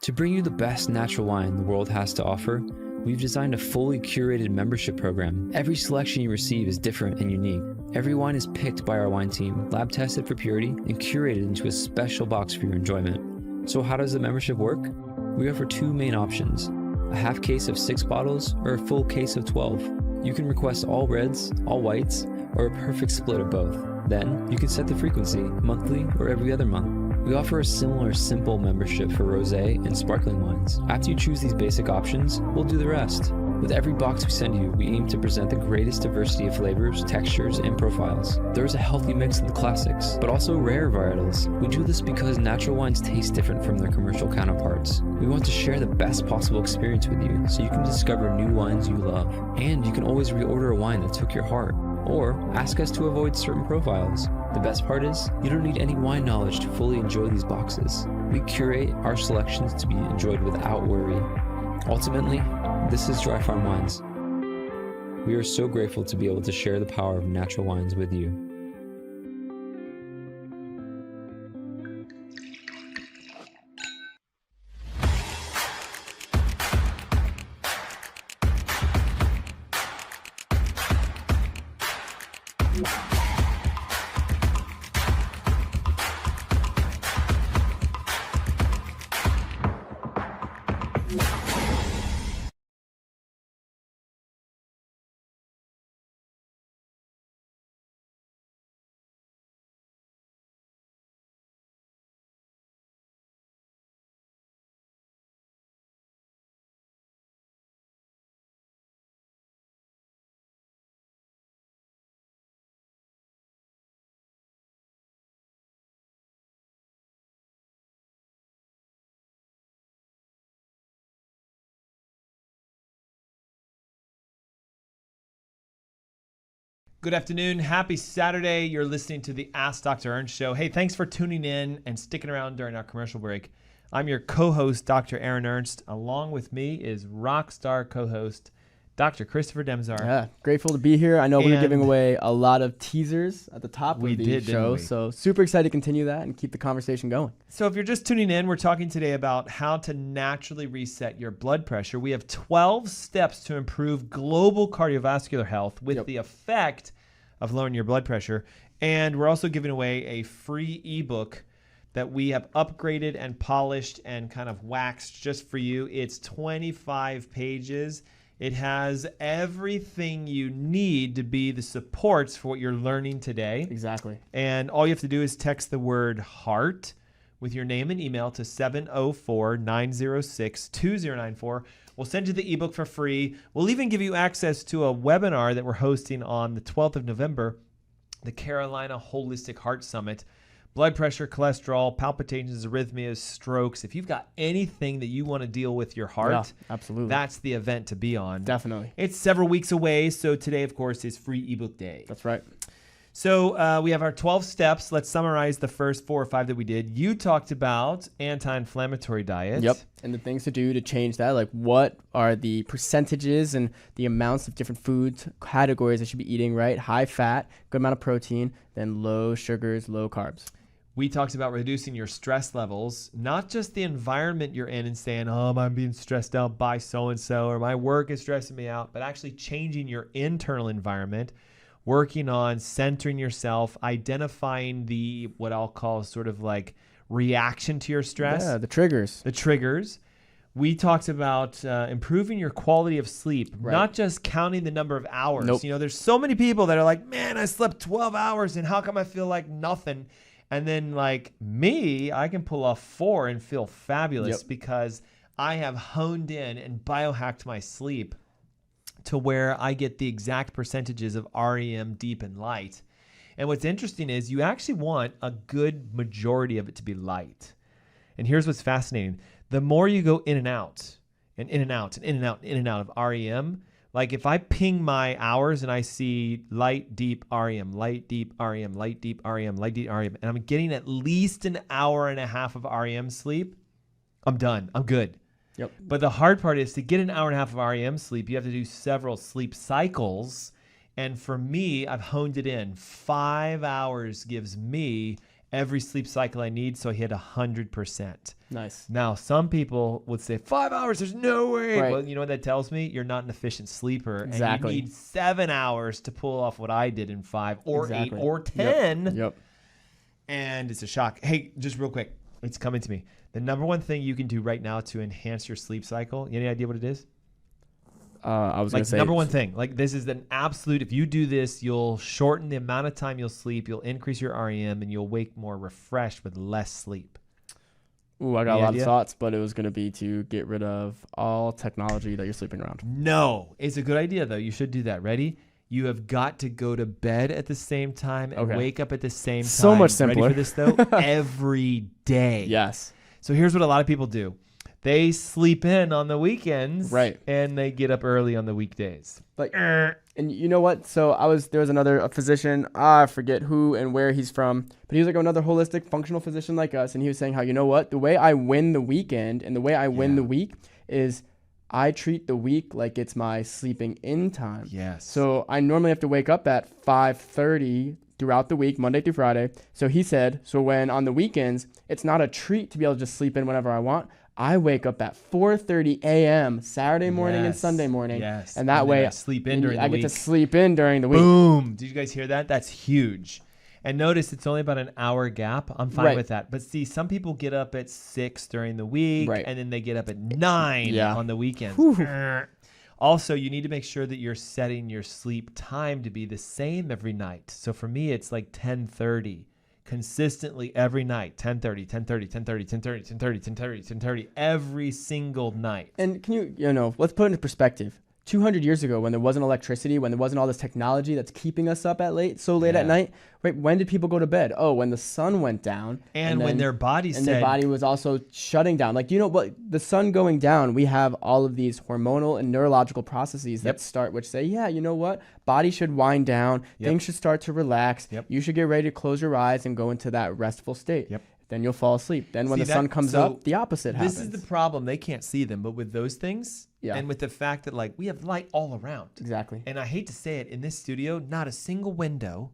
To bring you the best natural wine the world has to offer, we've designed a fully curated membership program. Every selection you receive is different and unique. Every wine is picked by our wine team, lab tested for purity, and curated into a special box for your enjoyment. So how does the membership work? We offer 2 main options: a half case of 6 bottles or a full case of 12. You can request all reds, all whites, or a perfect split of both. Then you can set the frequency, monthly or every other month. We offer a similar simple membership for rosé and sparkling wines. After you choose these basic options, we'll do the rest. With every box we send you, we aim to present the greatest diversity of flavors, textures, and profiles. There's a healthy mix of the classics, but also rare varietals. We do this because natural wines taste different from their commercial counterparts. We want to share the best possible experience with you, so you can discover new wines you love. And you can always reorder a wine that took your heart, or ask us to avoid certain profiles. The best part is, you don't need any wine knowledge to fully enjoy these boxes. We curate our selections to be enjoyed without worry. Ultimately, this is Dry Farm Wines. We are so grateful to be able to share the power of natural wines with you. Good afternoon. Happy Saturday. You're listening to the Ask Dr. Ernst Show. Hey, thanks for tuning in and sticking around during our commercial break. I'm your co-host, Dr. Aaron Ernst. Along with me is rock star co-host Dr. Christopher Demczar. Yeah, grateful to be here. I know we were giving And- away a lot of teasers at the top We of the did, didn't show, we? so super excited to continue that and keep the conversation going. So if you're just tuning in, we're talking today about how to naturally reset your blood pressure. We have 12 steps to improve global cardiovascular health with the effect of lowering your blood pressure. And we're also giving away a free ebook that we have upgraded and polished and kind of waxed just for you. It's 25 pages. It has everything you need to be the supports for what you're learning today. Exactly. And all you have to do is text the word HEART with your name and email to 704-906-2094. We'll send you the ebook for free. We'll even give you access to a webinar that we're hosting on the 12th of November, the Carolina Holistic Heart Summit. Blood pressure, cholesterol, palpitations, arrhythmias, strokes. If you've got anything that you want to deal with your heart, Yeah, absolutely. that's the event to be on. Definitely. It's several weeks away, so today, of course, is free ebook day. That's right. So we have our 12 steps. Let's summarize the first 4 or 5 that we did. You talked about anti-inflammatory diet. Yep. And the things to do to change that, like what are the percentages and the amounts of different foods categories I should be eating, right? High fat, good amount of protein, then low sugars, low carbs. We talked about reducing your stress levels, not just the environment you're in and saying, oh, I'm being stressed out by so-and-so or my work is stressing me out, but actually changing your internal environment, working on centering yourself, identifying the, what I'll call sort of like reaction to your stress. Yeah, the triggers. The triggers. We talked about improving your quality of sleep, not just counting the number of hours. Nope. You know, there's so many people that are like, man, I slept 12 hours and how come I feel like nothing? And then like me, I can pull off 4 and feel fabulous because I have honed in and biohacked my sleep to where I get the exact percentages of REM, deep, and light. And what's interesting is you actually want a good majority of it to be light. And here's what's fascinating. The more you go in and out and in and out and in and out and in and out of REM, like if I ping my hours and I see light, deep, REM, light, deep, REM, light, deep, REM, light, deep, REM, and I'm getting at least an hour and a half of REM sleep, I'm done. I'm good. Yep. But the hard part is to get an hour and a half of REM sleep, you have to do several sleep cycles. And for me, I've honed it in. 5 hours gives me every sleep cycle I need, so I hit 100%. Nice. Now, some people would say 5 hours, there's no way. Right. Well, you know what that tells me? You're not an efficient sleeper. Exactly. And you need 7 hours to pull off what I did in 5 or 8 Exactly. or 10. Yep. And it's a shock. Hey, just real quick. It's coming to me. The number one thing you can do right now to enhance your sleep cycle, any idea what it is? I was going Like to say number one thing, like this is an absolute, if you do this, you'll shorten the amount of time you'll sleep, you'll increase your REM, and you'll wake more refreshed with less sleep. Ooh, I got Any a lot idea? of thoughts, but it was going to be to get rid of all technology that you're sleeping around. No, it's a good idea though. You should do that. Ready? You have got to go to bed at the same time and Okay. wake up at the same time. So much simpler. Ready for this though? Every day. Yes. So here's what a lot of people do. They sleep in on the weekends. Right. And they get up early on the weekdays. Like, and you know what? So there was a physician, I forget who and where he's from, but he was like another holistic functional physician like us. And he was saying how, you know what, the way I win the weekend and the way I win the week is I treat the week like it's my sleeping in time. Yes. So I normally have to wake up at 5:30 throughout the week, Monday through Friday. So he said, so when on the weekends, it's not a treat to be able to just sleep in whenever I want. I wake up at 4:30 a.m. Saturday morning and Yes. Sunday morning. Yes. And that And then way I sleep in during I the get to week. sleep in during the week. Boom. Did you guys hear that? That's huge. And notice it's only about an hour gap. I'm fine Right. with that. But see, some people get up at 6 during the week, Right. and then they get up at 9 on the weekends. Also, you need to make sure that you're setting your sleep time to be the same every night. So for me, it's like 10:30. Consistently every night, 10:30, 10:30, 10:30, 10:30, 10:30, 10:30, 10:30, every single night. And can let's put it into perspective. 200 years ago, when there wasn't electricity, when there wasn't all this technology that's keeping us up at late at night, right? When did people go to bed? Oh, when the sun went down. And when their body and their body was also shutting down. Like, the sun going down, we have all of these hormonal and neurological processes that start, which say, yeah, you know what? Body should wind down. Things should start to relax. You should get ready to close your eyes and go into that restful state. then you'll fall asleep. Then when See, the sun comes so up, the opposite happens. This is the problem. They can't see them, but with those things, Yeah. and with the fact that like we have light all around. Exactly. And I hate to say it, in this studio, not a single window.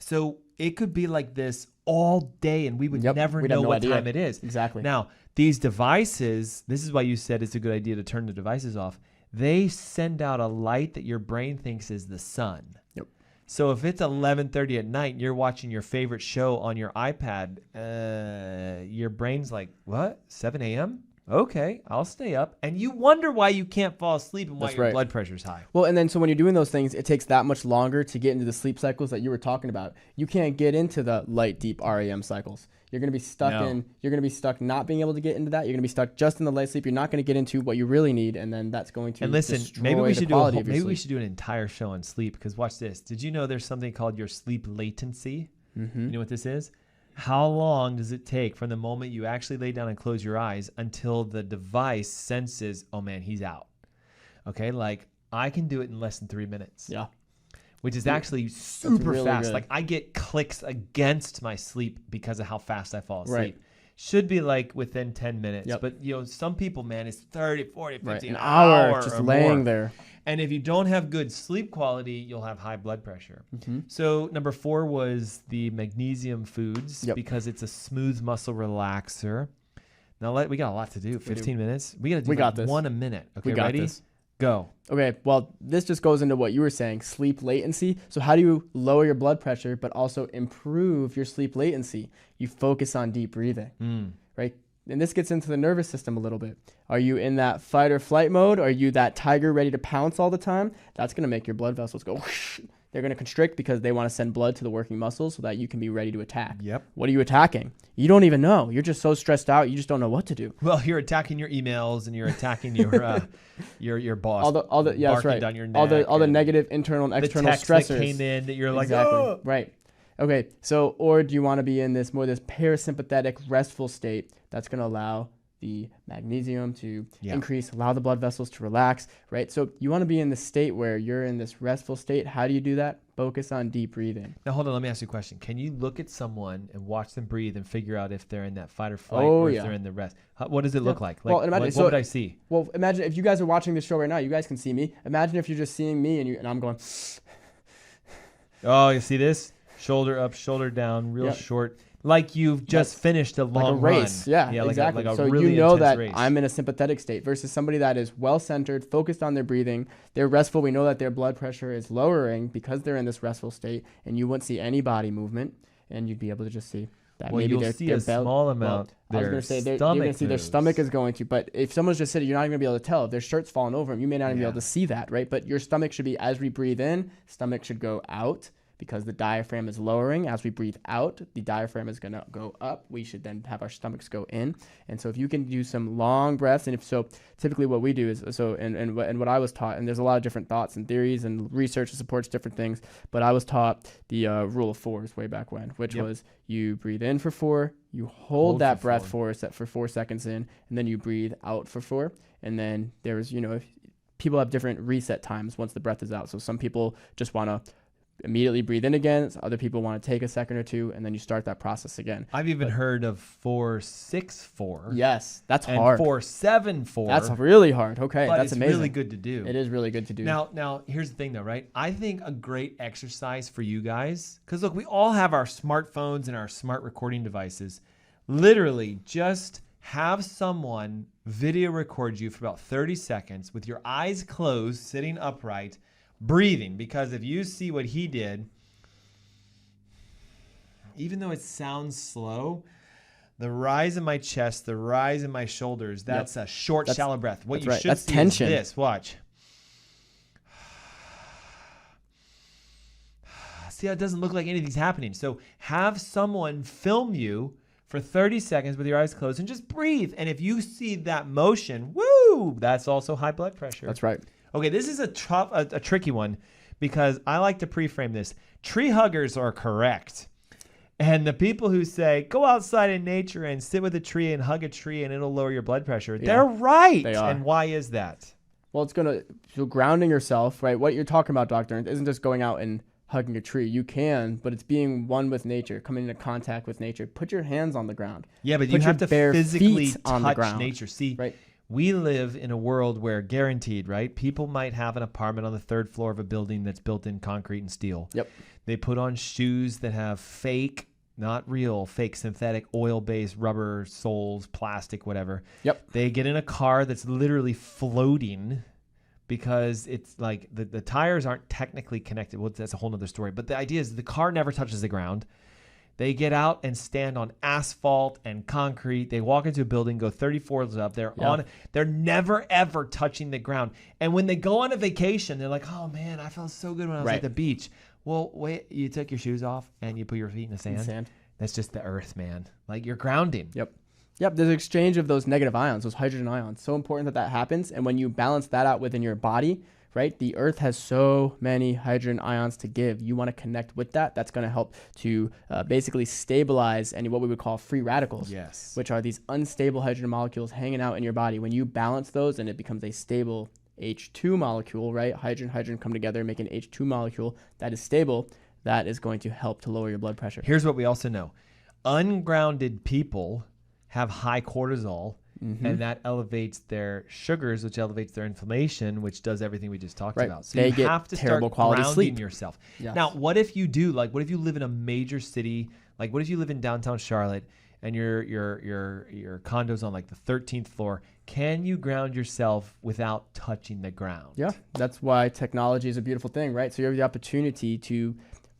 So it could be like this all day, and we would never We'd have know no what idea. time it is. Exactly. Now, these devices, this is why you said it's a good idea to turn the devices off. They send out a light that your brain thinks is the sun. Yep. So if it's 11:30 at night and you're watching your favorite show on your iPad, your brain's like, what? 7 a.m.? Okay, I'll stay up. And you wonder why you can't fall asleep and why That's your right. blood pressure's high. Well, and then so when you're doing those things, it takes that much longer to get into the sleep cycles that you were talking about. You can't get into the light, deep REM cycles. You're going to be stuck you're going to be stuck not being able to get into that. You're going to be stuck just in the light sleep. You're not going to get into what you really need, and then that's going to And listen, destroy maybe we the should quality of your maybe sleep. we should do an entire show on sleep, because watch this. Did you know there's something called your sleep latency? Mm-hmm. You know what this is? How long does it take from the moment you actually lay down and close your eyes until the device senses, oh man, he's out? Okay, like I can do it in less than 3 minutes. Yeah. Which is actually super really fast. good. Like I get clicks against my sleep because of how fast I fall asleep. Right. Should be like within 10 minutes. Yep. But you know, some people, man, it's 30, 40, 50, Right. an An hour just or laying more. there. And if you don't have good sleep quality, you'll have high blood pressure. Mm-hmm. So number 4 was the magnesium foods, Yep. because it's a smooth muscle relaxer. Now we got a lot to do. 15 minutes. We got to do We got this. one a minute. Okay, We got ready? this. Go. Okay, well, this just goes into what you were saying, sleep latency. So how do you lower your blood pressure but also improve your sleep latency? You focus on deep breathing, right? And this gets into the nervous system a little bit. Are you in that fight or flight mode? Are you that tiger ready to pounce all the time? That's going to make your blood vessels go whoosh. They're going to constrict because they want to send blood to the working muscles so that you can be ready to attack. Yep. What are you attacking? You don't even know. You're just so stressed out. You just don't know what to do. Well, you're attacking your emails and you're attacking your boss. All the yeah, that's barking right. down your neck All the and negative internal and the external text stressors that came in that you're like, exactly. oh! Right. Okay. So, or do you want to be in this parasympathetic, restful state that's going to allow the magnesium to increase, allow the blood vessels to relax, right? So you want to be in the state where you're in this restful state. How do you do that? Focus on deep breathing. Now, hold on. Let me ask you a question. Can you look at someone and watch them breathe and figure out if they're in that fight or flight or if they're in the rest? What does it look like? Well, Like, imagine, what would I see? Well, imagine if you guys are watching this show right now, you guys can see me. Imagine if you're just seeing me and I'm going, Oh, you see this? Shoulder up, shoulder down, real short. Like you've just finished a long like a race. run. Yeah, like exactly. Like a so really you know intense that race. I'm in a sympathetic state versus somebody that is well-centered, focused on their breathing. They're restful. We know that their blood pressure is lowering because they're in this restful state, and you wouldn't see any body movement, and you'd be able to just see that Well, maybe you'll their, see their a belt, small amount. I was their going to say you're stomach going to see their moves. stomach is going to, but if someone's just sitting, you're not going to be able to tell. If their shirt's falling over them, you may not even be able to see that, right? But your stomach should be, as we breathe in, stomach should go out, because the diaphragm is lowering. As we breathe out, the diaphragm is going to go up. We should then have our stomachs go in. And so if you can do some long breaths, and if so, typically what we do is, and what I was taught, and there's a lot of different thoughts and theories and research that supports different things, but I was taught the rule of 4s way back when, which was you breathe in for 4, you hold that breath for 4 seconds in, and then you breathe out for 4. And then there's, if people have different reset times once the breath is out. So some people just want to immediately breathe in again. Other people want to take a second or two, and then you start that process again. I've even heard of 4-6-4. Yes, that's and hard. 4-7-4. That's really hard. Okay, but that's it's amazing. really good to do. It is really good to do. Now, here's the thing, though, right? I think a great exercise for you guys, because look, we all have our smartphones and our smart recording devices. Literally, just have someone video record you for about 30 seconds with your eyes closed, sitting upright, breathing, because if you see what he did, even though it sounds slow, the rise in my chest, the rise in my shoulders, that's a short, shallow breath. What you should That's see tension. is this. Watch. See how it doesn't look like anything's happening. So have someone film you for 30 seconds with your eyes closed and just breathe. And if you see that motion, woo, that's also high blood pressure. That's right. Okay, this is a tricky one, because I like to pre-frame this. Tree huggers are correct. And the people who say, go outside in nature and sit with a tree and hug a tree and it'll lower your blood pressure, they're right. They are. And why is that? Well, it's going to, so grounding yourself, right? What you're talking about, Doctor, isn't just going out and hugging a tree. You can, but it's being one with nature, coming into contact with nature. Put your hands on the ground. Yeah, but Put you have your to bare physically feet on the touch ground. nature. See, Right. we live in a world where guaranteed, right? People might have an apartment on the 3rd floor of a building that's built in concrete and steel. Yep. They put on shoes that have fake, not real, fake synthetic oil-based rubber soles, plastic, whatever. Yep. They get in a car that's literally floating because it's like the tires aren't technically connected. Well, that's a whole nother story. But the idea is the car never touches the ground. They get out and stand on asphalt and concrete. They walk into a building, go 30 floors up. They're never ever touching the ground. And when they go on a vacation, they're like, "Oh man, I felt so good when I was at the beach." Well, wait, you took your shoes off and you put your feet in the sand. That's just the earth, man. Like you're grounding. Yep. There's an exchange of those negative ions, those hydrogen ions. So important that happens. And when you balance that out within your body, right? The earth has so many hydrogen ions to give. You want to connect with that. That's going to help to basically stabilize any what we would call free radicals, Yes. which are these unstable hydrogen molecules hanging out in your body. When you balance those and it becomes a stable H2 molecule, right? Hydrogen come together and make an H2 molecule that is stable. That is going to help to lower your blood pressure. Here's what we also know. Ungrounded people have high cortisol, and that elevates their sugars, which elevates their inflammation, which does everything we just talked about. So They you get have to terrible start quality grounding sleep. yourself. Yes. Now, what if you do? Like, what if you live in a major city? Like, what if you live in downtown Charlotte and your condo's on like the 13th floor? Can you ground yourself without touching the ground? Yeah, that's why technology is a beautiful thing, right? So you have the opportunity to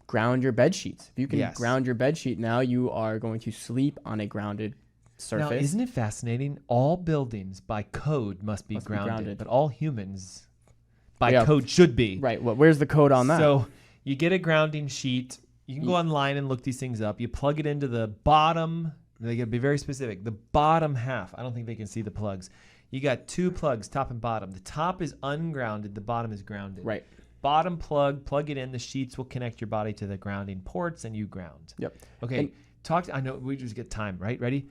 ground your bed sheets. If you can ground your bed sheet now, you are going to sleep on a grounded surface. Now, isn't it fascinating? All buildings by code must be grounded, but all humans by code should be. Right. Well, where's the code on that? So you get a grounding sheet. You can go online and look these things up. You plug it into the bottom. They got to be very specific. The bottom half. I don't think they can see the plugs. You got 2 plugs, top and bottom. The top is ungrounded. The bottom is grounded. Right. Bottom plug it in. The sheets will connect your body to the grounding ports, and you ground. Yep. Okay. I know we just get time, right? Ready?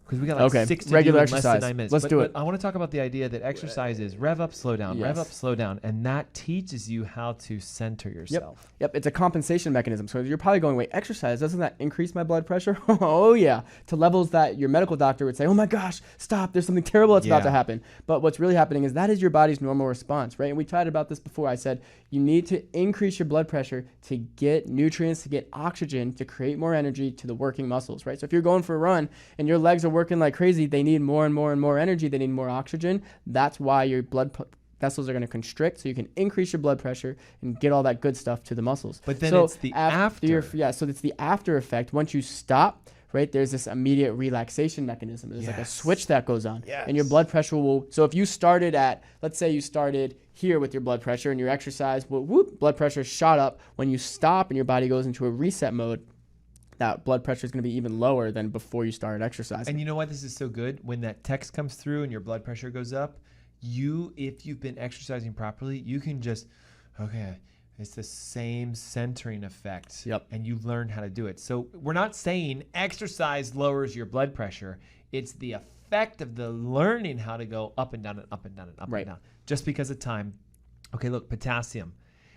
Because we got like 6 to regular do in exercise. less than 9 minutes. Let's do it. But I want to talk about the idea that exercise is rev up, slow down, rev Yes. up, slow down, and that teaches you how to center yourself. Yep. It's a compensation mechanism. So you're probably going, wait, exercise, doesn't that increase my blood pressure? Oh, yeah. To levels that your medical doctor would say, oh my gosh, stop, there's something terrible that's about to happen. But what's really happening is that is your body's normal response, right? And we chatted about this before. I said you need to increase your blood pressure to get nutrients, to get oxygen, to create more energy to the working muscles, right? So if you're going for a run and your legs are working like crazy, they need more and more and more energy. They need more oxygen. That's why your blood vessels are going to constrict, so you can increase your blood pressure and get all that good stuff to the muscles. But then it's the after. So it's the after effect. Once you stop, right, there's this immediate relaxation mechanism. There's like a switch that goes on. And your blood pressure will, so if you started at, let's say you started here with your blood pressure and your exercise, blood pressure shot up. When you stop and your body goes into a reset mode, that blood pressure is going to be even lower than before you started exercising. And you know why this is so good? When that text comes through and your blood pressure goes up, if you've been exercising properly, you can just, it's the same centering effect. Yep. And you learn how to do it. So we're not saying exercise lowers your blood pressure. It's the effect of the learning how to go up and down and up and down and up and down. Just because of time. Okay, look, potassium.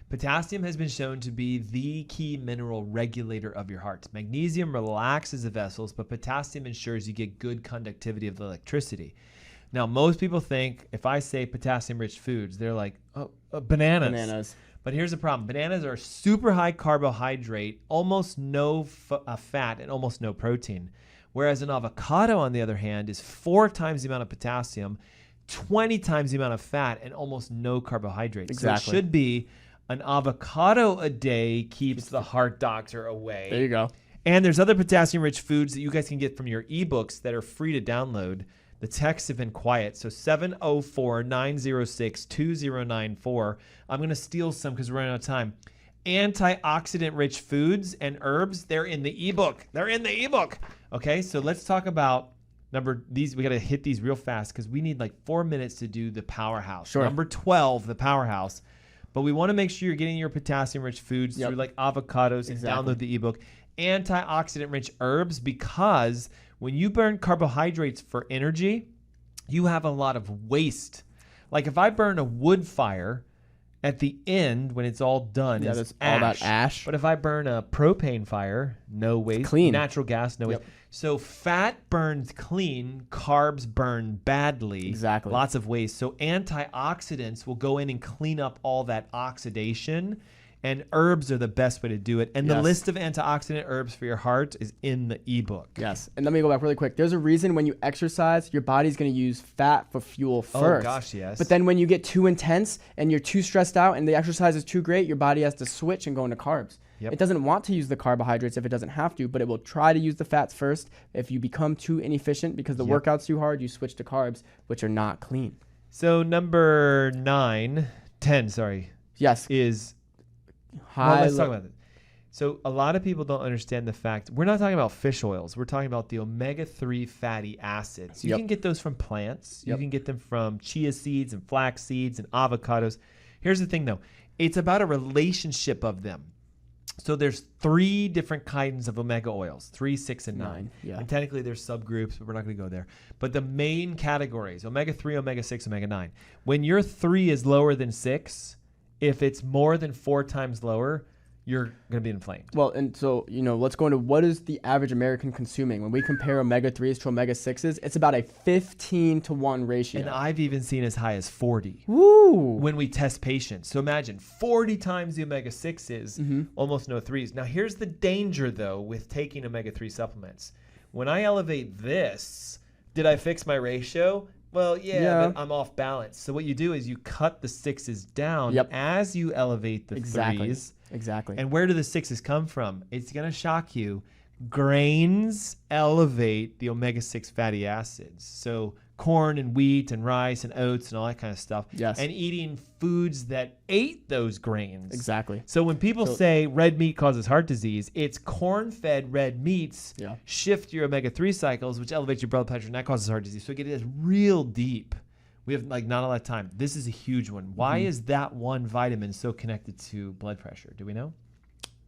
Potassium has been shown to be the key mineral regulator of your heart. Magnesium relaxes the vessels, but potassium ensures you get good conductivity of the electricity. Now, most people think if I say potassium-rich foods, they're like, bananas. But here's the problem. Bananas are super high carbohydrate, almost no fat, and almost no protein. Whereas an avocado, on the other hand, is 4 times the amount of potassium, 20 times the amount of fat, and almost no carbohydrates. Exactly. So it should be an avocado a day keeps the heart doctor away. There you go. And there's other potassium-rich foods that you guys can get from your ebooks that are free to download. The texts have been quiet, so 704-906-2094. I'm going to steal some because we're running out of time. Antioxidant-rich foods and herbs, they're in the ebook. Okay, so let's talk about these. We got to hit these real fast because we need like 4 minutes to do the powerhouse. Sure. Number 12, the powerhouse. But we want to make sure you're getting your potassium-rich foods through like avocados and download the ebook. Antioxidant-rich herbs, because when you burn carbohydrates for energy, you have a lot of waste. Like if I burn a wood fire At the end, when it's all done, Yeah, is that's ash. all that ash. But if I burn a propane fire, no waste. clean. Natural gas, no Yep. waste. So fat burns clean, carbs burn badly. Exactly. Lots of waste. So antioxidants will go in and clean up all that oxidation. And herbs are the best way to do it. And the Yes. list of antioxidant herbs for your heart is in the ebook. Yes. And let me go back really quick. There's a reason when you exercise, your body's going to use fat for fuel first. Oh, gosh, yes. But then when you get too intense and you're too stressed out and the exercise is too great, your body has to switch and go into carbs. Yep. It doesn't want to use the carbohydrates if it doesn't have to, but it will try to use the fats first. If you become too inefficient because the workout's too hard, you switch to carbs, which are not clean. So number 10, Yes. is... High let's talk about it. So a lot of people don't understand the fact we're not talking about fish oils. We're talking about the omega-3 fatty acids. You Yep. can get those from plants. You Yep. can get them from chia seeds and flax seeds and avocados. Here's the thing, though. It's about a relationship of them. So there's 3 different kinds of omega oils, 3, 6, and 9. Yeah. And technically there's subgroups, but we're not going to go there. But the main categories, omega-3, omega-6, omega-9. When your 3 is lower than 6, if it's more than 4 times lower, you're going to be inflamed. Well, and so, let's go into what is the average American consuming. When we compare omega-3s to omega-6s, it's about a 15-to-1 ratio. And I've even seen as high as 40 Woo! when we test patients. So imagine 40 times the omega-6s, almost no 3s. Now, here's the danger, though, with taking omega-3 supplements. When I elevate this, did I fix my ratio? Well, yeah, but I'm off balance. So what you do is you cut the 6s down as you elevate the 3s. Exactly. And where do the 6s come from? It's going to shock you. Grains elevate the omega-6 fatty acids. So corn and wheat and rice and oats and all that kind of stuff. Yes. And eating foods that ate those grains. Exactly. So when people say red meat causes heart disease, it's corn-fed red meats shift your omega-3 cycles, which elevates your blood pressure, and that causes heart disease. So it gets real deep. We have not a lot of time. This is a huge one. Why is that one vitamin so connected to blood pressure? Do we know?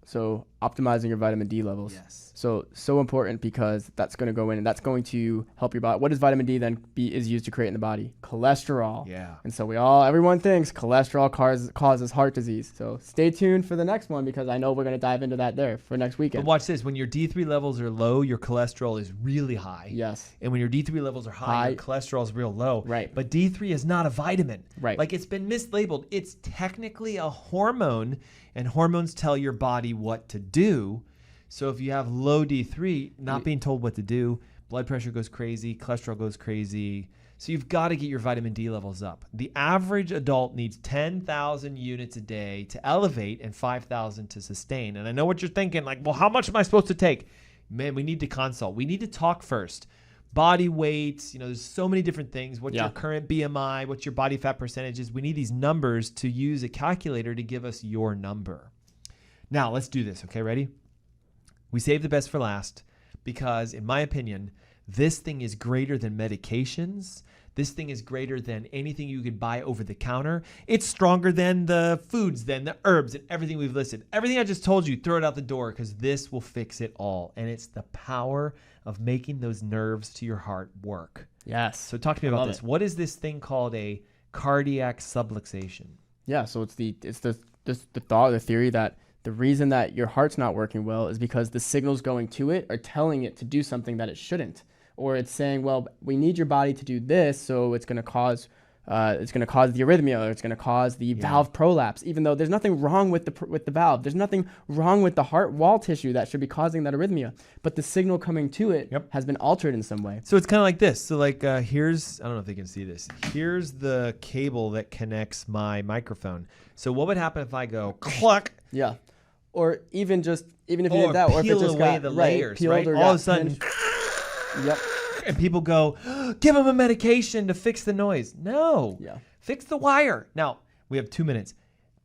So optimizing your vitamin D levels. Yes. So important because that's going to go in and that's going to help your body. What does vitamin D then is used to create in the body? Cholesterol. Yeah. And so everyone thinks cholesterol causes heart disease. So stay tuned for the next one because I know we're going to dive into that there for next weekend. But watch this. When your D3 levels are low, your cholesterol is really high. Yes. And when your D3 levels are high, your cholesterol is real low. Right. But D3 is not a vitamin. Right. Like it's been mislabeled. It's technically a hormone, and hormones tell your body what to do. So if you have low D3, not being told what to do, blood pressure goes crazy, cholesterol goes crazy. So you've got to get your vitamin D levels up. The average adult needs 10,000 units a day to elevate and 5,000 to sustain. And I know what you're thinking, like, well, how much am I supposed to take? Man, we need to consult. We need to talk first. Body weight, there's so many different things. What's your current BMI? What's your body fat percentages? We need these numbers to use a calculator to give us your number. Now, let's do this, okay? Ready? We save the best for last because, in my opinion, this thing is greater than medications. This thing is greater than anything you could buy over the counter. It's stronger than the foods, than the herbs, and everything we've listed. Everything I just told you, throw it out the door because this will fix it all. And it's the power of making those nerves to your heart work. Yes. So talk to me about this. What is this thing called a cardiac subluxation? Yeah. So it's the theory that the reason that your heart's not working well is because the signals going to it are telling it to do something that it shouldn't. Or it's saying, well, we need your body to do this, so it's going to cause the arrhythmia, or it's going to cause the valve prolapse, even though there's nothing wrong with the valve. There's nothing wrong with the heart wall tissue that should be causing that arrhythmia. But the signal coming to it has been altered in some way. So it's kind of like this. So like here's, I don't know if they can see this. Here's the cable that connects my microphone. So what would happen if I go cluck? Yeah. Or even if you did that, or if it peel just away got the layers, peeled right? or All got of a sudden, pinched. Yep. And people go, give them a medication to fix the noise. No. Yeah. Fix the wire. Now, we have 2 minutes.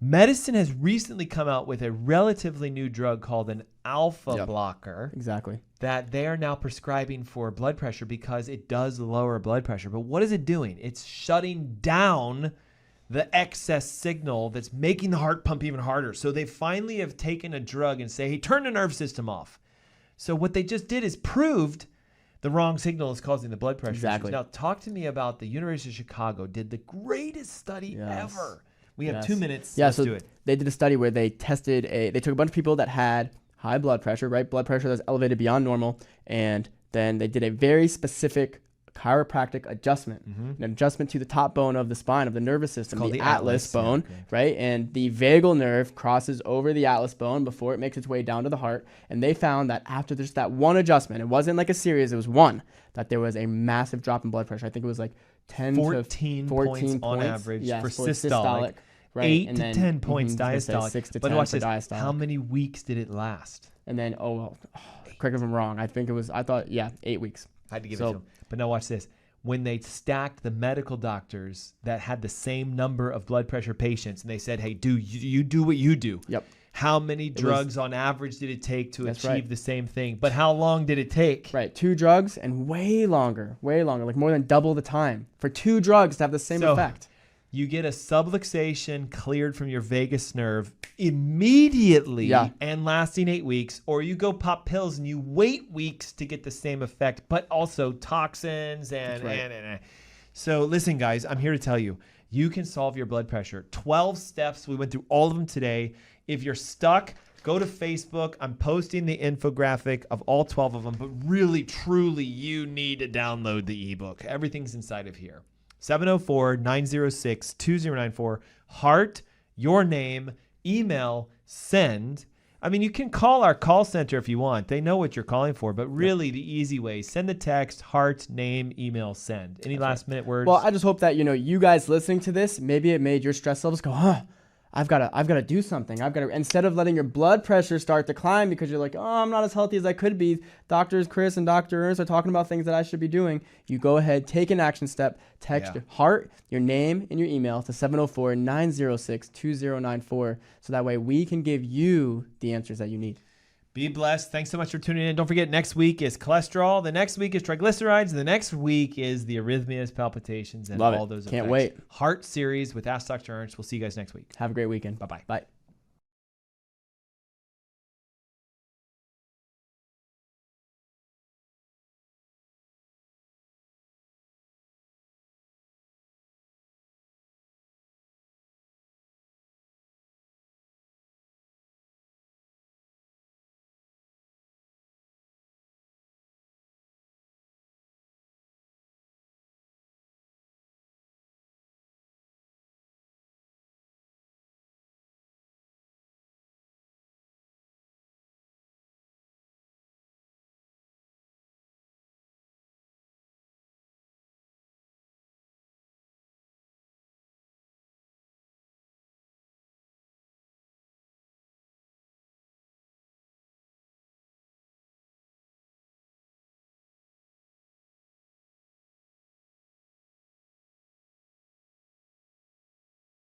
Medicine has recently come out with a relatively new drug called an alpha blocker. Exactly. That they are now prescribing for blood pressure because it does lower blood pressure. But what is it doing? It's shutting down the excess signal that's making the heart pump even harder. So they finally have taken a drug and say, hey, turn the nerve system off. So what they just did is proved the wrong signal is causing the blood pressure. Exactly. Now talk to me about the University of Chicago did the greatest study ever We have Yes. 2 minutes. Yeah, Let's so do it. they did a study where they they took a bunch of people that had high blood pressure, right? Blood pressure that's elevated beyond normal. And then they did a very specific chiropractic adjustment, an adjustment to the top bone of the spine of the nervous system, called the the atlas atlas, yeah, bone, okay. right? And the vagal nerve crosses over the atlas bone before it makes its way down to the heart. And they found that after just that one adjustment, it wasn't like a series, it was one, that there was a massive drop in blood pressure. I think it was like 10 14 to 14 points on average yes, for systolic. right? 8 and to then, 10 points I was gonna say diastolic. 6 to But 10 watch for this. diastolic. How many weeks did it last? And then, correct me if I'm wrong. I think it was, 8 weeks. I had to give So- it to him. But now watch this. When they stacked the medical doctors that had the same number of blood pressure patients, and they said, hey, you do what you do. Yep. How many drugs on average did it take to That's achieve right. the same thing? But how long did it take? Right, 2 drugs and way longer, like more than double the time for 2 drugs to have the same So, effect. You get a subluxation cleared from your vagus nerve immediately Yeah. and lasting 8 weeks, or you go pop pills and you wait weeks to get the same effect, but also toxins and. So listen, guys, I'm here to tell you, you can solve your blood pressure. 12 steps. We went through all of them today. If you're stuck, go to Facebook. I'm posting the infographic of all 12 of them, but really, truly, you need to download the ebook. Everything's inside of here. 704-906-2094. Heart, your name, email, send. I mean, you can call our call center if you want. They know what you're calling for, but really the easy way, send the text, heart, name, email, send. Any last minute words? Well, I just hope that, you guys listening to this, maybe it made your stress levels go, I've got to do something. Instead of letting your blood pressure start to climb because you're like, I'm not as healthy as I could be. Doctors Chris and Dr. Ernst are talking about things that I should be doing. You go ahead, take an action step, text your heart, your name, and your email to 704-906-2094 so that way we can give you the answers that you need. Be blessed. Thanks so much for tuning in. Don't forget, next week is cholesterol. The next week is triglycerides. The next week is the arrhythmias, palpitations, and Love it. all those Can't effects. wait. Heart series with Ask Dr. Ernst. We'll see you guys next week. Have a great weekend. Bye-bye. Bye.